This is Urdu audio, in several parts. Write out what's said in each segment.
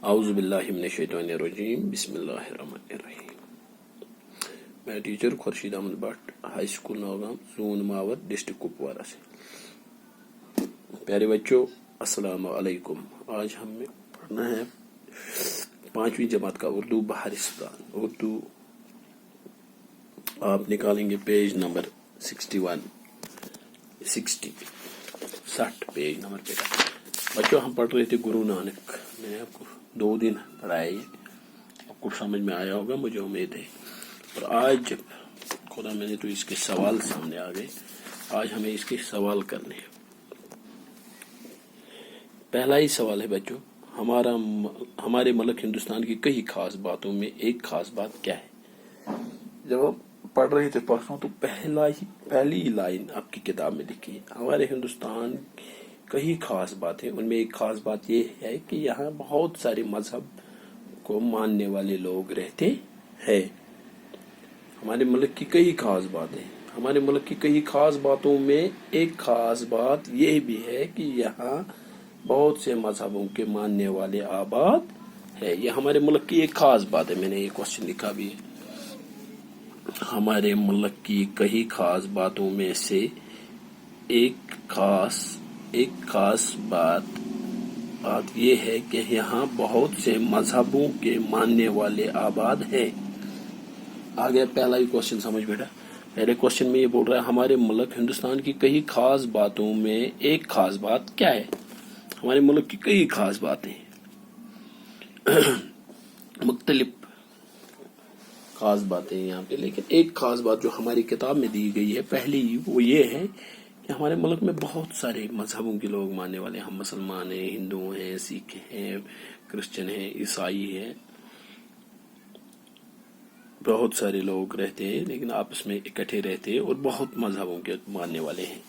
اعوذ باللہ من الشیطان الرجیم بسم اللہ الرحمن الرحیم. میں teacher Khurshid Ahmad Bhat high school Nowgam zone Mawar district Kupwara سے. پیارے بچوں السلام علیکم. آج ہمیں پڑھنا ہے 5ویں جماعت کا اردو بہارستان. اردو آپ نکالیں گے پیج نمبر 60 پیج نمبر پہ. بچوں ہم پڑھ رہے تھے گرو نانک. میں نے آپ کو 2 دن پڑھایا، آپ کو سمجھ میں آیا ہوگا مجھے امید ہے. اور آج جب خدا میں نے تو اس کے سوال سامنے آ گئے، آج ہمیں اس کے سوال کرنے ہیں. پہلا ہی سوال ہے بچوں، ہمارے ملک ہندوستان کی کئی خاص باتوں میں ایک خاص بات کیا ہے؟ جب ہم پڑھ رہے تھے پرسوں تو پہلی لائن آپ کی کتاب میں لکھی ہے، ہمارے ہندوستان کئی خاص بات ہیں، ان میں ایک خاص بات یہ ہے کہ یہاں بہت سارے مذہب کو ماننے والے لوگ رہتے ہیں. ہمارے ملک کی کئی خاص باتیں، ہمارے ملک کی کئی خاص باتوں میں ایک خاص بات یہ بھی ہے کہ یہاں بہت سے مذہبوں کے ماننے والے آباد ہے. یہ ہمارے ملک کی ایک خاص بات ہے. میں نے یہ کوشچن لکھا بھی ہے. ہمارے ملک کی کئی خاص باتوں میں سے ایک خاص بات یہ ہے کہ یہاں بہت سے مذہبوں کے ماننے والے آباد ہیں. آگے پہلا ہی کوشچن سمجھ بیٹا. پہلے کوشچن میں یہ بول رہا ہے ہمارے ملک ہندوستان کی کئی خاص باتوں میں ایک خاص بات کیا ہے؟ ہمارے ملک کی کئی خاص باتیں مختلف خاص باتیں یہاں پہ، لیکن ایک خاص بات جو ہماری کتاب میں دی گئی ہے پہلی، وہ یہ ہے کہ ہمارے ملک میں بہت سارے مذہبوں کے لوگ ماننے والے ہیں. ہم مسلمان ہیں، ہندو ہیں، سکھ ہیں، کرسچن ہیں، عیسائی ہیں، بہت سارے لوگ رہتے ہیں لیکن آپس میں اکٹھے رہتے ہیں اور بہت مذہبوں کے ماننے والے ہیں.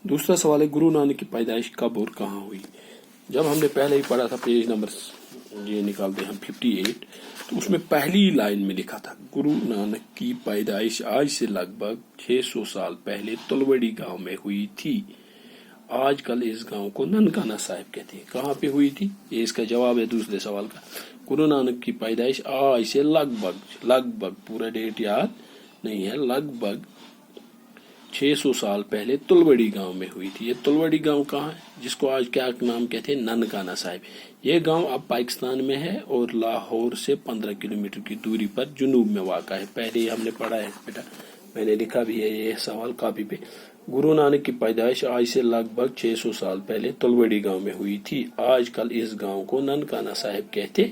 دوسرا سوال ہے گرو نانک کی پیدائش کب اور کہاں ہوئی؟ جب ہم نے پہلے ہی پڑھا تھا پیج نمبر یہ نکالتے ہیں 58، تو اس میں پہلی لائن میں لکھا تھا گرو نانک کی پیدائش آج سے لگ بھگ 600 سال پہلے تلوڑی گاؤں میں ہوئی تھی. آج کل اس گاؤں کو ننکانہ صاحب کہتے ہیں. کہاں پہ ہوئی تھی؟ یہ اس کا جواب ہے دوسرے سوال کا. گرو نانک کی پیدائش آج سے لگ بھگ پورا ڈیٹ یاد نہیں ہے، لگ بھگ 600 سال پہلے تلوڑی گاؤں میں ہوئی تھی. یہ تلوڑی گاؤں کہاں ہے جس کو آج کیا نام کہتے ہیں؟ ننکانہ صاحب. یہ گاؤں اب پاکستان میں ہے اور لاہور سے 15 کلومیٹر کی دوری پر جنوب میں واقع ہے. پہلے ہی ہم نے پڑھا ہے بیٹا، میں نے لکھا بھی ہے یہ سوال کاپی پہ. گرو نانک کی پیدائش آج سے لگ بھگ 600 سال پہلے تلوڑی گاؤں میں ہوئی تھی. آج کل اس گاؤں کو ننکانہ صاحب کہتے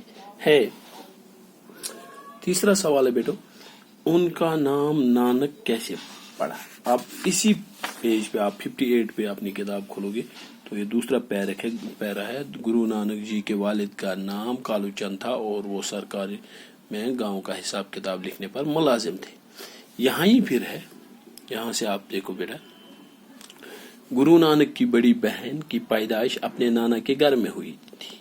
ہیں. تیسرا سوال ہے بیٹو، ان کا نام نانک کیسے پڑا؟ آپ اسی پیج پہ، آپ 58 پہ اپنی کتاب کھولو گے تو یہ دوسرا پیرا ہے. گرو نانک جی کے والد کا نام کالو چند تھا اور وہ سرکاری میں گاؤں کا حساب کتاب لکھنے پر ملازم تھے. یہاں ہی پھر ہے، یہاں سے آپ دیکھو بیٹا، گرو نانک کی بڑی بہن کی پیدائش اپنے نانا کے گھر میں ہوئی تھی.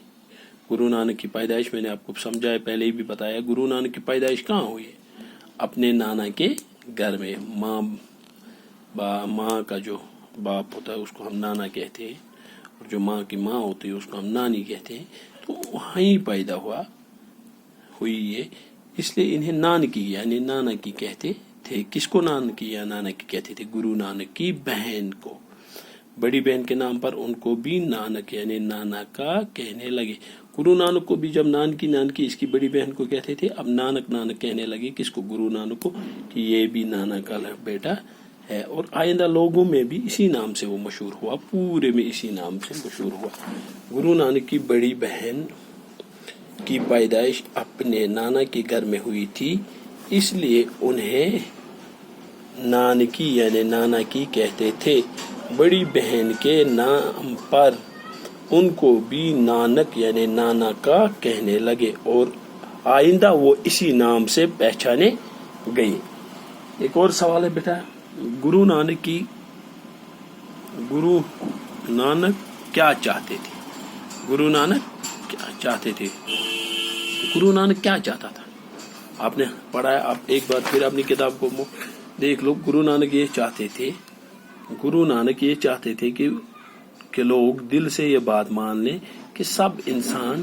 گرو نانک کی پیدائش میں نے آپ کو سمجھایا، پہلے ہی بھی بتایا. گرو نانک کی پیدائش کہاں ہوئی ہے؟ اپنے نانا کے گھر میں. ماں کا جو باپ ہوتا ہے اس کو ہم نانا کہتے ہیں، اور جو ماں کی ماں ہوتی ہے اس کو ہم نانی کہتے ہیں. تو وہیں پیدا ہوئی یہ، اس لیے انہیں نانکی یعنی نانا کی کہتے تھے. کس کو نانکی یا نانا کی کہتے تھے؟ گرو نانک کی بہن کو. بڑی بہن کے نام پر ان کو بھی نانک یعنی نانا کا کہنے لگے. گرو نانک کو بھی جب نانکی اس کی بڑی بہن کو کہتے تھے، اب نانک کہنے لگے. کس کو؟ گرو نانک کو، کہ یہ بھی نانا کا بیٹا ہے. اور آئندہ لوگوں میں بھی اسی نام سے وہ مشہور ہوا، پورے میں اسی نام سے مشہور ہوا. گرو نانک کی بڑی بہن کی پیدائش اپنے نانا کے گھر میں ہوئی تھی، اس لیے انہیں نانکی یعنی نانا کی کہتے تھے. بڑی بہن کے نام پر ان کو بھی نانک یعنی نانا کا کہنے لگے اور آئندہ وہ اسی نام سے پہچانے گئے. ایک اور سوال ہے بیٹا، گرو نانک کیا چاہتے تھے؟ گرو نانک کیا چاہتے تھے؟ گرو نانک کیا چاہتا تھا؟ آپ نے پڑھا ہے، آپ ایک بار پھر اپنی کتاب کو دیکھ لو. گرو نانک یہ چاہتے تھے کہ لوگ دل سے یہ بات مان لیں کہ سب انسان